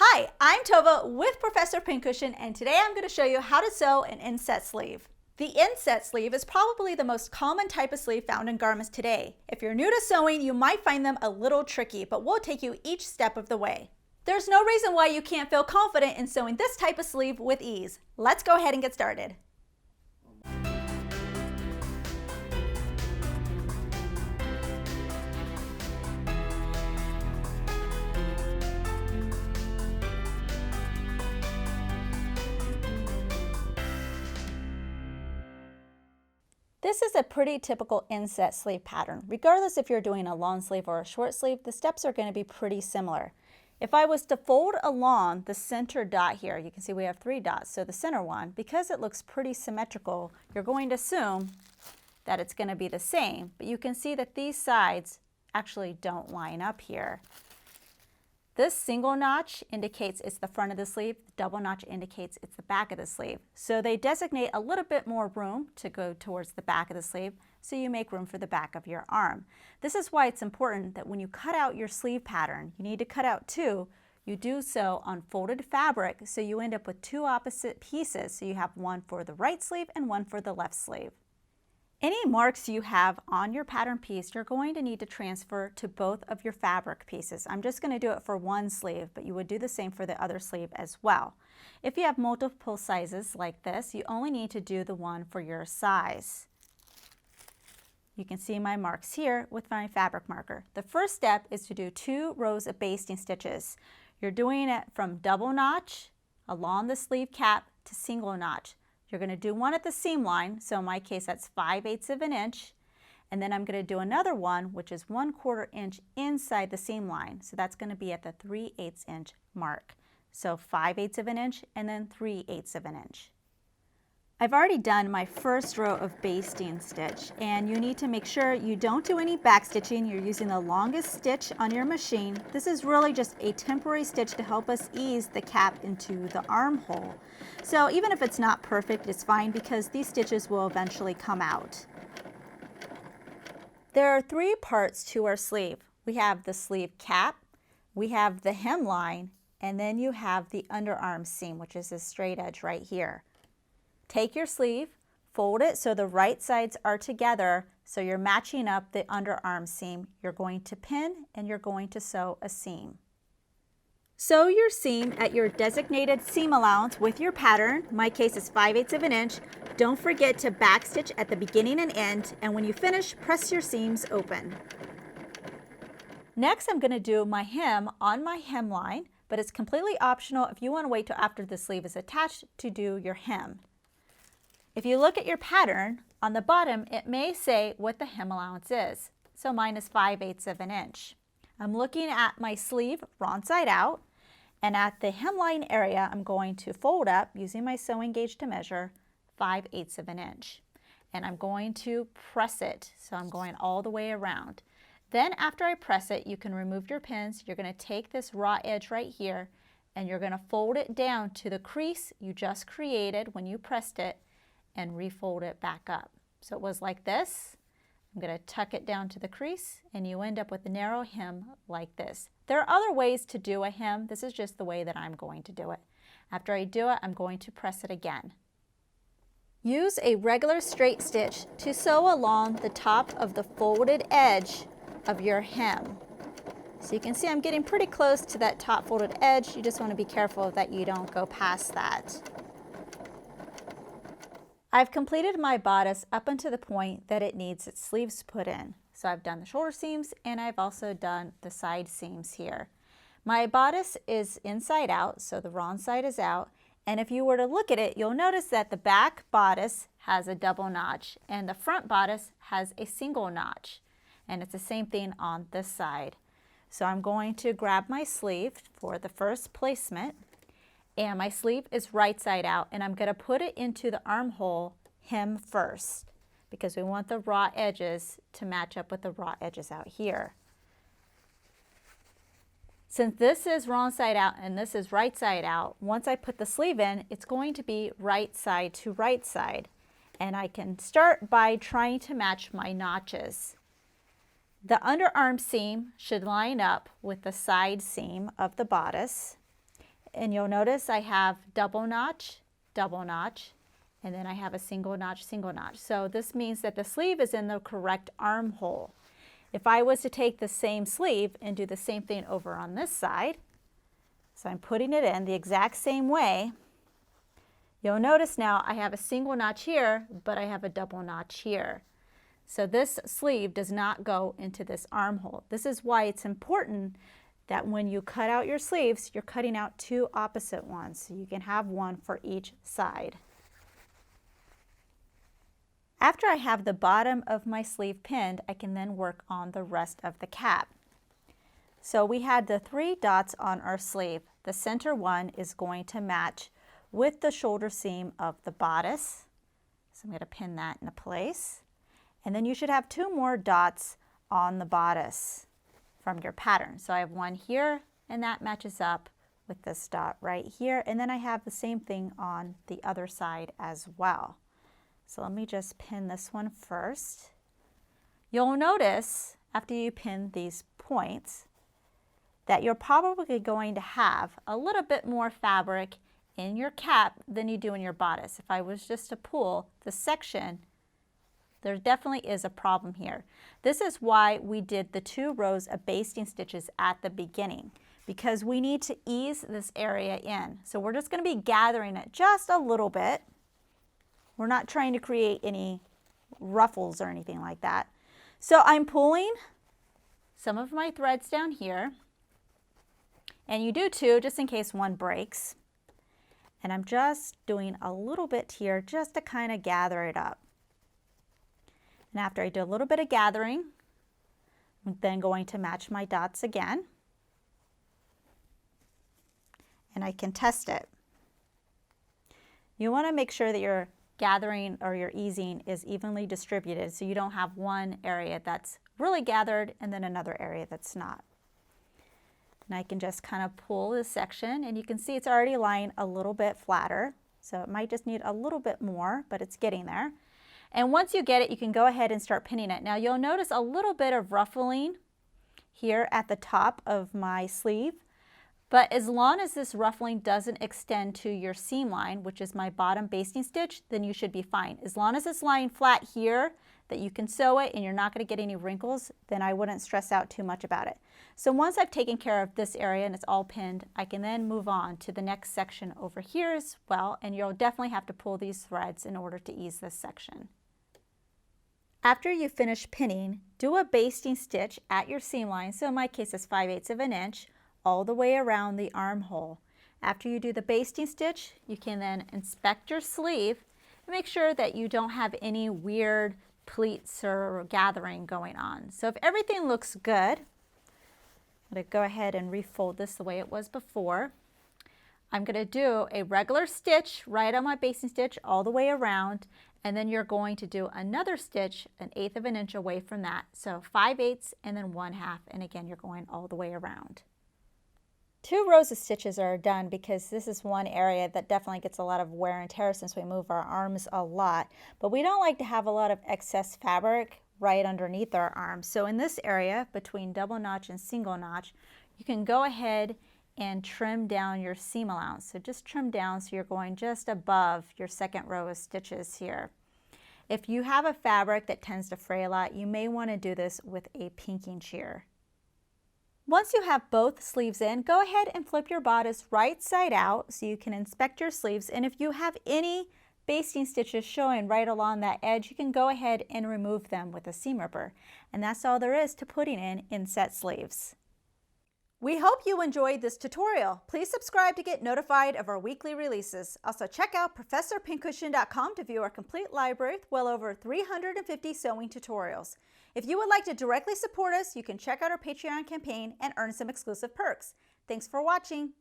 Hi, I'm Tova with Professor Pincushion, and today I'm going to show you how to sew an inset sleeve. The inset sleeve is probably the most common type of sleeve found in garments today. If you're new to sewing, you might find them a little tricky, but we'll take you each step of the way. There's no reason why you can't feel confident in sewing this type of sleeve with ease. Let's go ahead and get started. This is a pretty typical inset sleeve pattern. Regardless if you're doing a long sleeve or a short sleeve, the steps are going to be pretty similar. If I was to fold along the center dot here, you can see we have 3 dots, so the center one, because it looks pretty symmetrical, you're going to assume that it's going to be the same, but you can see that these sides actually don't line up here. This single notch indicates it's the front of the sleeve, the double notch indicates it's the back of the sleeve. So they designate a little bit more room to go towards the back of the sleeve, so you make room for the back of your arm. This is why it's important that when you cut out your sleeve pattern, you need to cut out 2. You do so on folded fabric, so you end up with 2 opposite pieces, so you have one for the right sleeve and one for the left sleeve. Any marks you have on your pattern piece, you're going to need to transfer to both of your fabric pieces. I'm just going to do it for one sleeve, but you would do the same for the other sleeve as well. If you have multiple sizes like this, you only need to do the one for your size. You can see my marks here with my fabric marker. The first step is to do 2 rows of basting stitches. You're doing it from double notch along the sleeve cap to single notch. You're going to do one at the seam line, so in my case that's 5/8 of an inch, and then I'm going to do another one which is 1/4 inch inside the seam line, so that's going to be at the 3/8 inch mark. So 5/8 of an inch and then 3/8 of an inch. I've already done my first row of basting stitch, and you need to make sure you don't do any back stitching. You're using the longest stitch on your machine. This is really just a temporary stitch to help us ease the cap into the armhole. So even if it's not perfect, it's fine because these stitches will eventually come out. There are 3 parts to our sleeve. We have the sleeve cap, we have the hemline, and then you have the underarm seam, which is this straight edge right here. Take your sleeve, fold it so the right sides are together, so you're matching up the underarm seam. You're going to pin and you're going to sew a seam. Sew your seam at your designated seam allowance with your pattern. In my case is 5/8 of an inch. Don't forget to backstitch at the beginning and end, and when you finish, press your seams open. Next, I'm going to do my hem on my hemline, but it's completely optional if you want to wait till after the sleeve is attached to do your hem. If you look at your pattern, on the bottom it may say what the hem allowance is. So mine is 5/8 of an inch. I'm looking at my sleeve wrong side out, and at the hemline area I'm going to fold up using my sewing gauge to measure 5/8 of an inch. And I'm going to press it, so I'm going all the way around. Then after I press it, you can remove your pins. You're going to take this raw edge right here and you're going to fold it down to the crease you just created when you pressed it, and refold it back up. So it was like this. I'm going to tuck it down to the crease and you end up with a narrow hem like this. There are other ways to do a hem. This is just the way that I'm going to do it. After I do it, I'm going to press it again. Use a regular straight stitch to sew along the top of the folded edge of your hem. So you can see I'm getting pretty close to that top folded edge. You just want to be careful that you don't go past that. I've completed my bodice up until the point that it needs its sleeves put in. So I've done the shoulder seams and I've also done the side seams here. My bodice is inside out, so the wrong side is out. And if you were to look at it, you'll notice that the back bodice has a double notch and the front bodice has a single notch. And it's the same thing on this side. So I'm going to grab my sleeve for the first placement. And my sleeve is right side out, and I'm going to put it into the armhole hem first because we want the raw edges to match up with the raw edges out here. Since this is wrong side out and this is right side out, once I put the sleeve in, it's going to be right side to right side. And I can start by trying to match my notches. The underarm seam should line up with the side seam of the bodice. And you'll notice I have double notch, and then I have a single notch, single notch. So this means that the sleeve is in the correct armhole. If I was to take the same sleeve and do the same thing over on this side, so I'm putting it in the exact same way, you'll notice now I have a single notch here, but I have a double notch here. So this sleeve does not go into this armhole. This is why it's important that when you cut out your sleeves, you're cutting out two opposite ones, so you can have one for each side. After I have the bottom of my sleeve pinned, I can then work on the rest of the cap. So we had the 3 dots on our sleeve. The center one is going to match with the shoulder seam of the bodice. So I'm going to pin that into place. And then you should have 2 more dots on the bodice from your pattern. So I have one here, and that matches up with this dot right here. And then I have the same thing on the other side as well. So let me just pin this one first. You'll notice after you pin these points that you're probably going to have a little bit more fabric in your cap than you do in your bodice. If I was just to pull the section, there definitely is a problem here. This is why we did the 2 rows of basting stitches at the beginning, because we need to ease this area in. So we're just going to be gathering it just a little bit. We're not trying to create any ruffles or anything like that. So I'm pulling some of my threads down here, and you do too, just in case one breaks. And I'm just doing a little bit here just to kind of gather it up. And after I do a little bit of gathering, I'm then going to match my dots again. And I can test it. You want to make sure that your gathering or your easing is evenly distributed, so you don't have one area that's really gathered and then another area that's not. And I can just kind of pull this section, and you can see it's already lying a little bit flatter, so it might just need a little bit more, but it's getting there. And once you get it, you can go ahead and start pinning it. Now you'll notice a little bit of ruffling here at the top of my sleeve, but as long as this ruffling doesn't extend to your seam line, which is my bottom basting stitch, then you should be fine. As long as it's lying flat here, that you can sew it and you're not going to get any wrinkles, then I wouldn't stress out too much about it. So once I've taken care of this area and it's all pinned, I can then move on to the next section over here as well, and you'll definitely have to pull these threads in order to ease this section. After you finish pinning, do a basting stitch at your seam line, so in my case it's 5/8 of an inch, all the way around the armhole. After you do the basting stitch, you can then inspect your sleeve and make sure that you don't have any weird pleats or gathering going on. So if everything looks good, I'm going to go ahead and refold this the way it was before. I'm going to do a regular stitch right on my basting stitch all the way around, and then you're going to do another stitch 1/8 of an inch away from that. So 5/8 and then 1/2, and again you're going all the way around. 2 rows of stitches are done because this is one area that definitely gets a lot of wear and tear since we move our arms a lot. But we don't like to have a lot of excess fabric right underneath our arms. So in this area between double notch and single notch, you can go ahead and trim down your seam allowance. So just trim down so you're going just above your 2nd row of stitches here. If you have a fabric that tends to fray a lot, you may want to do this with a pinking shear. Once you have both sleeves in, go ahead and flip your bodice right side out so you can inspect your sleeves. And if you have any basting stitches showing right along that edge, you can go ahead and remove them with a seam ripper. And that's all there is to putting in inset sleeves. We hope you enjoyed this tutorial. Please subscribe to get notified of our weekly releases. Also check out ProfessorPincushion.com to view our complete library with well over 350 sewing tutorials. If you would like to directly support us, you can check out our Patreon campaign and earn some exclusive perks. Thanks for watching.